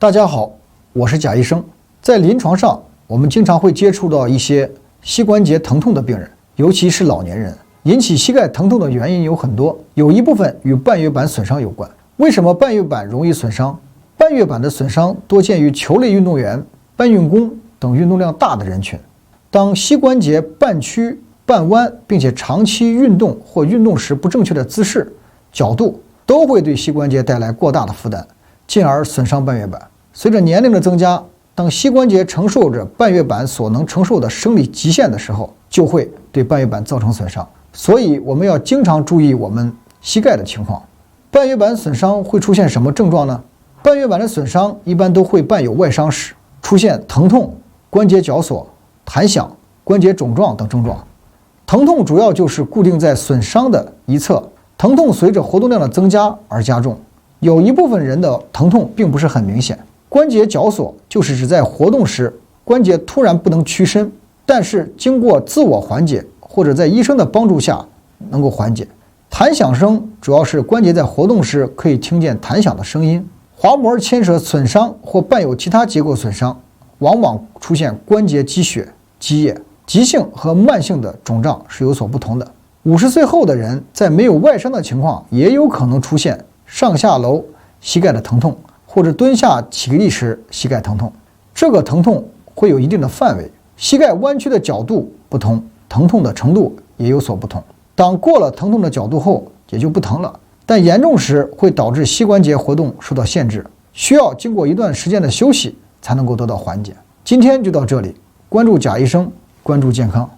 大家好，我是贾医生。在临床上，我们经常会接触到一些膝关节疼痛的病人，尤其是老年人。引起膝盖疼痛的原因有很多，有一部分与半月板损伤有关。为什么半月板容易损伤？半月板的损伤多见于球类运动员、搬运工等运动量大的人群。当膝关节半曲、半弯，并且长期运动或运动时不正确的姿势、角度，都会对膝关节带来过大的负担，进而损伤半月板。随着年龄的增加，当膝关节承受着半月板所能承受的生理极限的时候，就会对半月板造成损伤。所以我们要经常注意我们膝盖的情况。半月板损伤会出现什么症状呢？半月板的损伤一般都会伴有外伤史，出现疼痛、关节绞索、弹响、关节肿胀等症状。疼痛主要就是固定在损伤的一侧，疼痛随着活动量的增加而加重。有一部分人的疼痛并不是很明显。关节绞索就是指在活动时关节突然不能屈伸，但是经过自我缓解或者在医生的帮助下能够缓解。弹响声主要是关节在活动时可以听见弹响的声音。滑膜牵扯损伤或伴有其他结构损伤，往往出现关节积血、积液。急性和慢性的肿胀是有所不同的。50岁后的人在没有外伤的情况，也有可能出现上下楼膝盖的疼痛，或者蹲下起立时膝盖疼痛。这个疼痛会有一定的范围，膝盖弯曲的角度不同，疼痛的程度也有所不同。当过了疼痛的角度后，也就不疼了，但严重时会导致膝关节活动受到限制，需要经过一段时间的休息才能够得到缓解。今天就到这里，关注贾医生，关注健康。